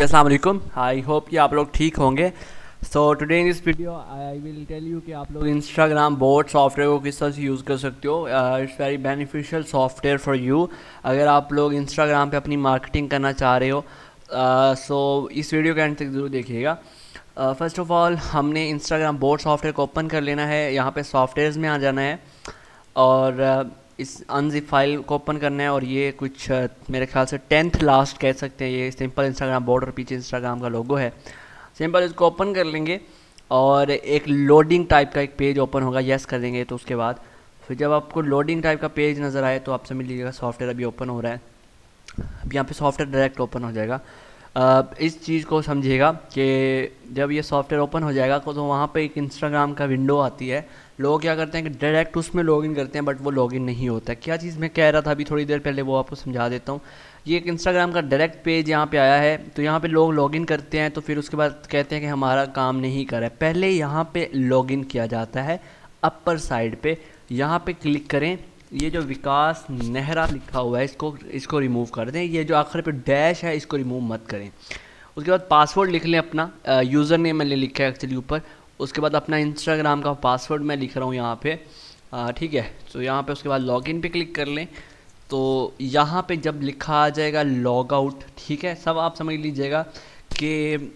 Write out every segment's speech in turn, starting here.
अस्सलाम वालेकुम। I hope कि आप लोग ठीक होंगे। So today in this video I will tell you कि आप लोग इंस्टाग्राम बोट सॉफ्टवेयर को किस तरह से यूज़ कर सकते हो। It's very beneficial software for you अगर आप लोग इंस्टाग्राम पे अपनी मार्केटिंग करना चाह रहे हो। सो इस वीडियो के एंड तक ज़रूर देखिएगा। फ़र्स्ट ऑफ़ ऑल हमने इंस्टाग्राम बोट सॉफ्टवेयर को ओपन कर लेना है। यहाँ पे सॉफ्टवेयर्स में आ जाना है और इस अनजिप फाइल को ओपन करना है और ये कुछ मेरे ख्याल से 10th लास्ट कह सकते हैं। ये सिंपल इंस्टाग्राम बोर्ड और पीछे इंस्टाग्राम का लोगो है। सिंपल इसको ओपन कर लेंगे और एक लोडिंग टाइप का एक पेज ओपन होगा। यस कर देंगे तो उसके बाद फिर जब आपको लोडिंग टाइप का पेज नज़र आए तो आप समझ लीजिएगा सॉफ्टवेयर अभी ओपन हो रहा है। अब यहाँ पे सॉफ्टवेयर डायरेक्ट ओपन हो जाएगा। इस चीज़ को समझिएगा कि जब ये सॉफ्टवेयर ओपन हो जाएगा तो वहाँ पे एक इंस्टाग्राम का विंडो आती है। लोग क्या करते हैं कि डायरेक्ट उसमें लॉगिन करते हैं बट वो लॉगिन नहीं होता है। क्या चीज़ मैं कह रहा था अभी थोड़ी देर पहले वो आपको समझा देता हूँ। ये एक इंस्टाग्राम का डायरेक्ट पेज यहाँ पे आया है तो यहाँ पे लोग लॉगिन करते हैं तो फिर उसके बाद कहते हैं कि हमारा काम नहीं कर रहा है। पहले यहाँ पे लॉगिन किया जाता है अपर साइड पे। यहाँ पे क्लिक करें। ये जो विकास नेहरा लिखा हुआ है इसको रिमूव कर दें। ये जो आखिर पे डैश है इसको रिमूव मत करें। उसके बाद पासवर्ड लिख लें अपना। यूज़र नेम मैंने लिखा है एक्चुअली ऊपर। उसके बाद अपना इंस्टाग्राम का पासवर्ड मैं लिख रहा हूँ यहाँ पे। ठीक है। तो यहाँ पे उसके बाद लॉगिन पे क्लिक कर लें। तो यहाँ पे जब लिखा आ जाएगा लॉग आउट, ठीक है, सब आप समझ लीजिएगा कि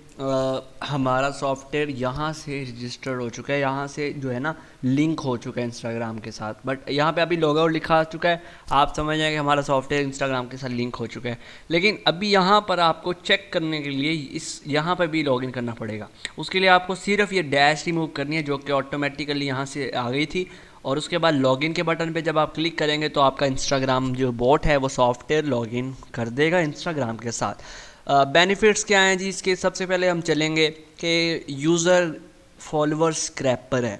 हमारा सॉफ्टवेयर यहाँ से रजिस्टर्ड हो चुका है, यहाँ से जो है ना लिंक हो चुका है इंस्टाग्राम के साथ। बट यहाँ पे अभी लॉग आउट लिखा आ चुका है। आप समझ जाएंगे हमारा सॉफ्टवेयर इंस्टाग्राम के साथ लिंक हो चुका है। लेकिन अभी यहाँ पर आपको चेक करने के लिए यहाँ पर भी लॉगिन करना पड़ेगा। उसके लिए आपको सिर्फ ये डैश रिमूव करनी है जो कि ऑटोमेटिकली यहाँ से आ गई थी। और उसके बाद लॉगिन के बटन पे जब आप क्लिक करेंगे तो आपका इंस्टाग्राम जो बोट है वो सॉफ्टवेयर लॉगिन कर देगा इंस्टाग्राम के साथ। बेनिफिट्स क्या हैं जी इसके? सबसे पहले हम चलेंगे कि यूज़र फॉलोअर स्क्रैपर है।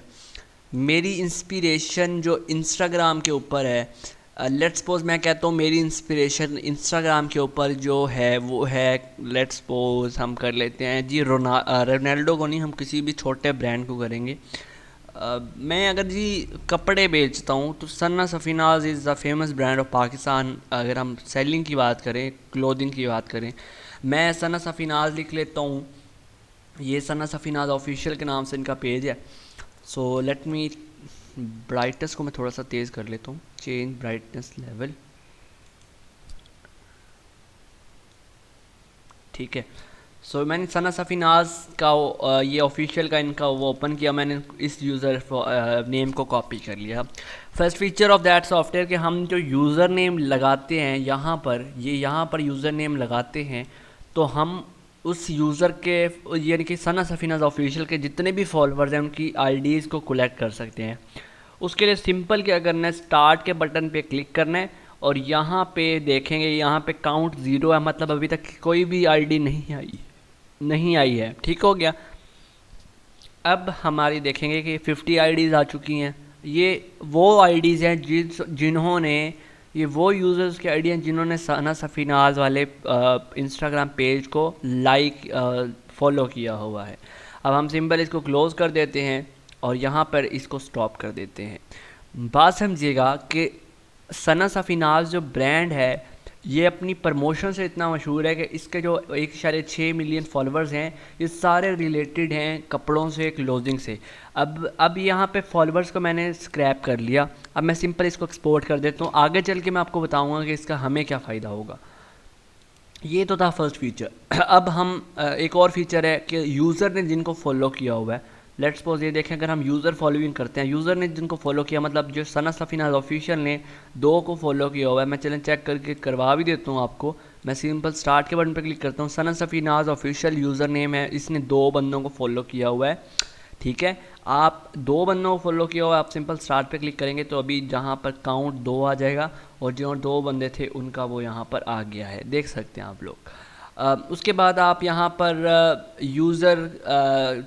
मेरी इंस्पिरेशन जो इंस्टाग्राम के ऊपर है, लेट्स सपोज मैं कहता हूँ मेरी इंस्पिरेशन इंस्टाग्राम के ऊपर जो है वो है, लेट्स सपोज हम कर लेते हैं जी रोनाल्डो को नहीं, हम किसी भी छोटे ब्रांड को करेंगे। मैं अगर जी कपड़े बेचता हूँ तो Sana Safinaz is the famous brand of Pakistan. अगर हम सेलिंग की बात करें, क्लोथिंग की बात करें, मैं सना सफ़ीनाज लिख लेता हूँ। ये सना सफ़ीनाज ऑफिशियल के नाम से इनका पेज है। सो लेट मी ब्राइटनेस को मैं थोड़ा सा तेज़ कर लेता हूँ। चेंज ब्राइटनेस लेवल, ठीक है। सो मैंने सना सफ़ीनाज का ये ऑफिशियल का इनका वो ओपन किया। मैंने इस यूज़र नेम को कॉपी कर लिया। First feature of that software कि हम जो यूज़र नेम लगाते हैं यहाँ पर, ये यहाँ पर यूज़र नेम लगाते हैं तो हम उस यूज़र के यानी कि सना सफ़ीनाज ऑफिशियल के जितने भी फॉलोअर्स हैं उनकी आईडीज़ को कलेक्ट कर सकते हैं। उसके लिए सिंपल क्या करना है, स्टार्ट के बटन पे क्लिक करना है और यहाँ पे देखेंगे यहाँ पे काउंट ज़ीरो है, मतलब अभी तक कोई भी आईडी नहीं आई है। ठीक हो गया। अब हमारी देखेंगे कि 50 आईडीज़ आ चुकी हैं। ये वो आईडीज़ हैं जिन्होंने, ये वो यूज़र्स की आईडी हैं जिन्होंने सना सफ़ीनाज वाले इंस्टाग्राम पेज को लाइक फॉलो किया हुआ है। अब हम सिंपल इसको क्लोज़ कर देते हैं और यहाँ पर इसको स्टॉप कर देते हैं। बात समझिएगा कि सना सफ़ीनाज जो ब्रांड है ये अपनी प्रमोशन से इतना मशहूर है कि इसके जो 1.6 मिलियन फॉलोअर्स हैं ये सारे रिलेटेड हैं कपड़ों से, क्लोथिंग से। अब यहाँ पे फॉलोअर्स को मैंने स्क्रैप कर लिया। अब मैं सिंपल इसको एक्सपोर्ट कर देता हूँ। आगे चल के मैं आपको बताऊँगा कि इसका हमें क्या फ़ायदा होगा। ये तो था फर्स्ट फीचर। अब हम एक और फीचर है कि यूज़र ने जिनको फॉलो किया हुआ है, लेट्स सपोज ये देखें अगर हम यूज़र फॉलोइंग करते हैं, यूज़र ने जिनको फॉलो किया मतलब जो सना सफ़ीनाज ऑफिशियल ने 2 को फॉलो किया हुआ है। मैं चलें चेक करके करवा भी देता हूँ आपको। मैं सिंपल स्टार्ट के बटन पर क्लिक करता हूँ। सना सफ़ीनाज ऑफिशियल यूज़र नेम है, इसने 2 बंदों को फॉलो किया हुआ है। ठीक है। आप 2 बंदों को फॉलो किया हुआ, आप सिंपल स्टार्ट पे क्लिक करेंगे तो अभी जहाँ पर काउंट 2 आ जाएगा और जो 2 बंदे थे उनका वो यहाँ पर आ गया है, देख सकते हैं आप लोग। उसके बाद आप यहाँ पर यूज़र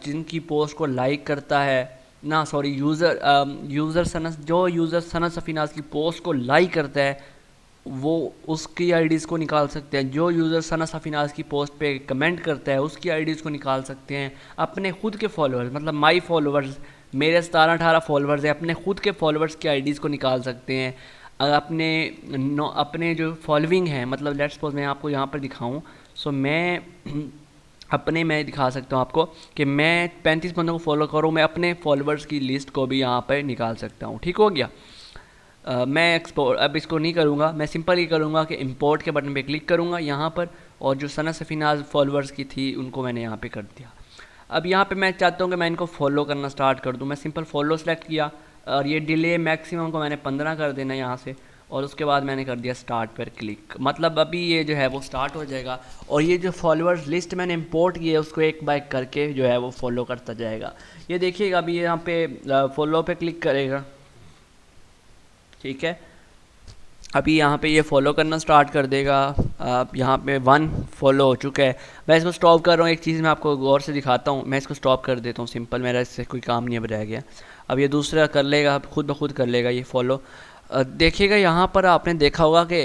जिनकी पोस्ट को लाइक करता है ना, सॉरी यूज़र सना सफ़ीनाज की पोस्ट को लाइक करता है वो उसकी आईडीज़ को निकाल सकते हैं। जो यूज़र सना सफ़ीनाज की पोस्ट पे कमेंट करता है उसकी आईडीज़ को निकाल सकते हैं। अपने खुद के फॉलोअर्स मतलब माई फॉलोअर्स, मेरे 17-18 फॉलोअर्स हैं, अपने खुद के फॉलोअर्स की आईडीज़ को निकाल सकते हैं। अपने जो फॉलोइंग है, मतलब लेट्स सपोज मैं आपको यहाँ पर दिखाऊँ। सो मैं अपने मैं दिखा सकता हूँ आपको कि मैं 35 बंदों को फॉलो करूँ, मैं अपने फॉलोअर्स की लिस्ट को भी यहाँ पर निकाल सकता हूँ। ठीक हो गया। मैं एक्सपोर्ट अब इसको नहीं करूँगा, मैं सिंपल ही करूँगा कि इंपोर्ट के बटन पे क्लिक करूँगा यहाँ पर, और जो सना सफ़ीनाज़ फॉलोअर्स की थी उनको मैंने यहाँ पे कर दिया। अब यहाँ पे मैं चाहता हूँ कि मैं इनको फॉलो करना स्टार्ट कर दूँ। मैं सिंपल फॉलो सेलेक्ट किया और ये डिले मैक्सिमम को मैंने 15 कर देना यहाँ से, और उसके बाद मैंने कर दिया स्टार्ट पर क्लिक। मतलब अभी ये जो है वो स्टार्ट हो जाएगा, और ये जो फॉलोअर्स लिस्ट मैंने इंपोर्ट की है उसको एक बाय करके जो है वो फॉलो करता जाएगा। ये देखिएगा अभी ये यहाँ पे फॉलो पे क्लिक करेगा, ठीक है। अभी यहाँ पे ये फॉलो करना स्टार्ट कर देगा। अब यहाँ पे 1 फॉलो हो चुका है। मैं इसको स्टॉप कर रहा हूँ, एक चीज़ मैं आपको गौर से दिखाता हूँ। मैं इसको स्टॉप कर देता हूँ, सिंपल, मेरा इससे कोई काम नहीं अब रह गया। अब ये दूसरा कर लेगा, खुद ब खुद कर लेगा ये फॉलो। देखिएगा यहाँ पर आपने देखा होगा कि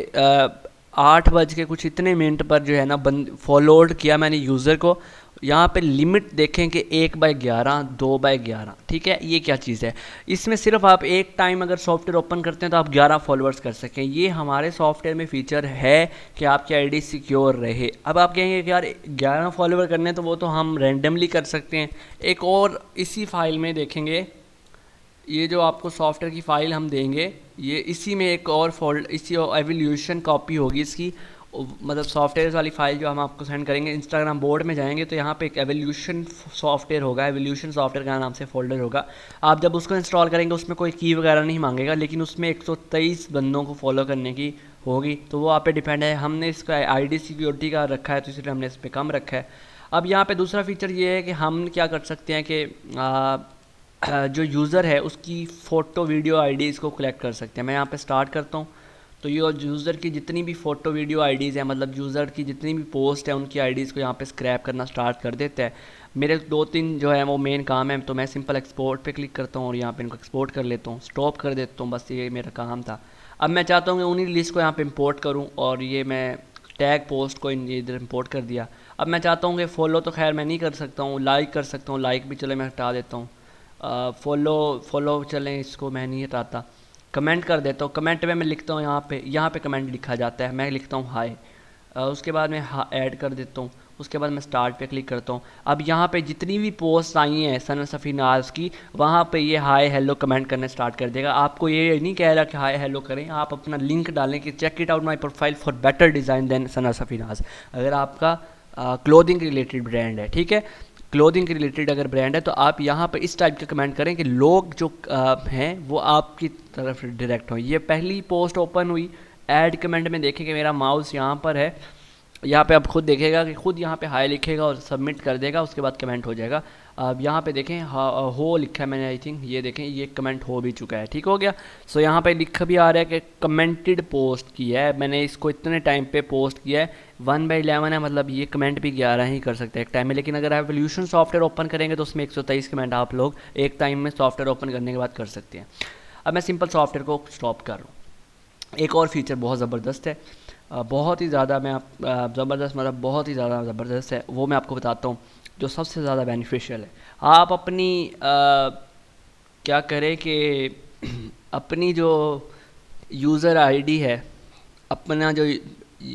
8 बज के कुछ इतने मिनट पर जो है ना फॉलोड किया मैंने यूज़र को। यहाँ पे लिमिट देखें कि 1/11, 2/11, ठीक है। ये क्या चीज़ है, इसमें सिर्फ आप एक टाइम अगर सॉफ्टवेयर ओपन करते हैं तो आप 11 फॉलोअर्स कर सकें। ये हमारे सॉफ्टवेयर में फीचर है कि आपकी आईडी सिक्योर रहे। अब आप कहेंगे कि यार 11 फॉलोअर करने तो वो तो हम रैंडमली कर सकते हैं। एक और इसी फाइल में देखेंगे, ये जो आपको सॉफ्टवेयर की फ़ाइल हम देंगे, ये इसी में एक और फोल्ड, इसी एवोल्यूशन कॉपी होगी इसकी, मतलब सॉफ्टवेयर वाली फ़ाइल जो हम आपको सेंड करेंगे। इंस्टाग्राम बोर्ड में जाएंगे तो यहाँ पे एक एवोल्यूशन सॉफ्टवेयर होगा, एवोल्यूशन सॉफ्टवेयर का नाम से फोल्डर होगा। आप जब उसको इंस्टॉल करेंगे उसमें कोई की वगैरह नहीं मांगेगा, लेकिन उसमें 123 बंदों को फॉलो करने की होगी, तो वो आप पे डिपेंड है। हमने इसका आईडी सिक्योरिटी का रखा है तो इसलिए हमने इस पर कम रखा है। अब यहाँ पे दूसरा फीचर ये है कि हम क्या कर सकते हैं कि जो यूज़र है उसकी फ़ोटो वीडियो आईडीज़ को कलेक्ट कर सकते हैं। मैं यहाँ पे स्टार्ट करता हूँ तो ये यूज़र की जितनी भी फ़ोटो वीडियो आईडीज़ हैं, मतलब यूज़र की जितनी भी पोस्ट है उनकी आईडीज़ को यहाँ पे स्क्रैप करना स्टार्ट कर देता है। मेरे 2-3 जो है वो मेन काम है, तो मैं सिंपल एक्सपोर्ट पे क्लिक करता हूँ और यहाँ पे इनको एक्सपोर्ट कर लेता हूँ, स्टॉप कर देता हूँ। बस ये मेरा काम था। अब मैं चाहता हूँ कि उन्हीं लिस्ट को यहाँ पर इम्पोर्ट करूँ, और ये मैं टैग पोस्ट को इधर इम्पोर्ट कर दिया। अब मैं चाहता हूँ कि फॉलो तो खैर मैं नहीं कर सकता हूँ, लाइक कर सकता हूँ। लाइक भी चले मैं हटा देता हूँ। फॉलो चलें, इसको मैं नहीं हटाता। कमेंट कर देता हूँ, कमेंट में मैं लिखता हूँ यहाँ पे कमेंट लिखा जाता है, मैं लिखता हूँ हाय। उसके बाद मैं ऐड कर देता हूँ, उसके बाद मैं स्टार्ट पे क्लिक करता हूँ। अब यहाँ पे जितनी भी पोस्ट आई हैं सना सफ़ीनाज़ की, वहाँ पे ये हाय हेलो कमेंट करने स्टार्ट कर देगा। आपको ये नहीं कह रहा कि हाय हेलो करें, आप अपना लिंक डालें कि check it out my profile for better design then Sana Safinaz, अगर आपका क्लोथिंग रिलेटेड ब्रांड है, ठीक है। क्लोथिंग के रिलेटेड अगर ब्रांड है तो आप यहाँ पर इस टाइप का कमेंट करें कि लोग जो हैं वो आपकी तरफ डायरेक्ट हों। ये पहली पोस्ट ओपन हुई, ऐड कमेंट में देखें कि मेरा माउस यहाँ पर है, यहाँ पे आप खुद देखेगा कि खुद यहाँ पे हाई लिखेगा और सबमिट कर देगा, उसके बाद कमेंट हो जाएगा। अब यहाँ पे देखें हो लिखा है मैंने, आई थिंक ये देखें ये कमेंट हो भी चुका है, ठीक हो गया। सो यहाँ पे लिखा भी आ रहा है कि कमेंटेड पोस्ट की है, मैंने इसको इतने टाइम पे पोस्ट किया है। 1/11 है, मतलब ये कमेंट भी 11 ही कर सकते हैं एक टाइम में। लेकिन अगर आप एवोल्यूशन सॉफ्टवेयर ओपन करेंगे तो उसमें 123 कमेंट आप लोग एक टाइम में सॉफ्टवेयर ओपन करने के बाद कर सकते हैं। अब मैं सिंपल सॉफ्टवेयर को स्टॉप कर रहा हूँ। एक और फीचर बहुत ज़बरदस्त है, बहुत ही ज़्यादा ज़बरदस्त, मतलब बहुत ही ज़्यादा ज़बरदस्त है, वो मैं आपको बताता हूँ जो सबसे ज़्यादा बेनिफिशियल है। आप अपनी क्या करें कि अपनी जो यूज़र आईडी है, अपना जो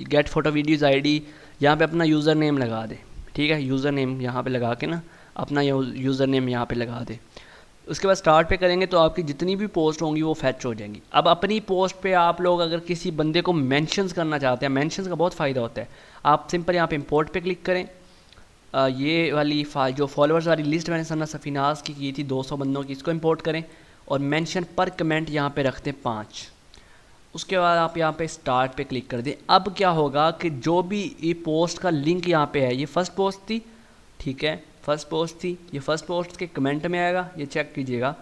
गेट फोटो वीडियोज़ आईडी, यहाँ पे अपना यूज़र नेम लगा दे, ठीक है। यूज़र नेम यहाँ पे लगा के ना अपना यूज़र नेम यहाँ पे लगा दे। उसके बाद स्टार्ट पे करेंगे तो आपकी जितनी भी पोस्ट होंगी वो फैच हो जाएंगी। अब अपनी पोस्ट पे आप लोग अगर किसी बंदे को मेंशंस करना चाहते हैं, मेंशंस का बहुत फ़ायदा होता है। आप सिंपल यहाँ पे इंपोर्ट पे क्लिक करें, ये वाली जो फॉलोअर्स वाली लिस्ट मैंने सना सफ़ीनाज़ की थी 200 बंदों की, इसको इंपोर्ट करें और मेंशन पर कमेंट यहाँ पे रखते हैं 5। उसके बाद आप यहाँ पे स्टार्ट पे क्लिक कर दें। अब क्या होगा कि जो भी ये पोस्ट का लिंक यहाँ पे है, ये फर्स्ट पोस्ट थी, ठीक है, फर्स्ट पोस्ट थी, ये फर्स्ट पोस्ट के कमेंट में आएगा, ये चेक कीजिएगा,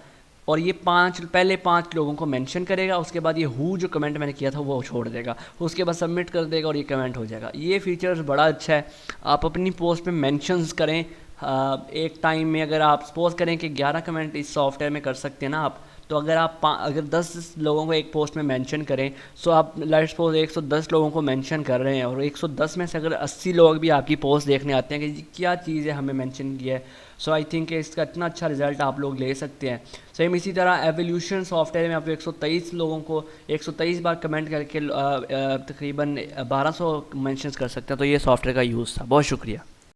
और ये पहले 5 लोगों को मेंशन करेगा। उसके बाद ये हु जो कमेंट मैंने किया था वो छोड़ देगा, उसके बाद सबमिट कर देगा और ये कमेंट हो जाएगा। ये फीचर्स बड़ा अच्छा है। आप अपनी पोस्ट में मेंशंस करें एक टाइम में। अगर आप सपोज करें कि 11 कमेंट इस सॉफ्टवेयर में कर सकते हैं ना आप, तो अगर आप अगर 10 लोगों को एक पोस्ट में मेंशन करें, सो आप लेट्स सपोज 110 लोगों को मेंशन कर रहे हैं, और 110 में से अगर 80 लोग भी आपकी पोस्ट देखने आते हैं कि क्या चीज़ है हमें मेंशन किया है, सो आई थिंक इसका इतना अच्छा रिजल्ट आप लोग ले सकते हैं। सेम इसी तरह एवोल्यूशन सॉफ्टवेयर में आप 123 लोगों को 123 बार कमेंट करके तकरीबन 1200 मेंशंस कर सकते हैं। तो ये सॉफ्टवेयर का यूज़ था। बहुत शुक्रिया।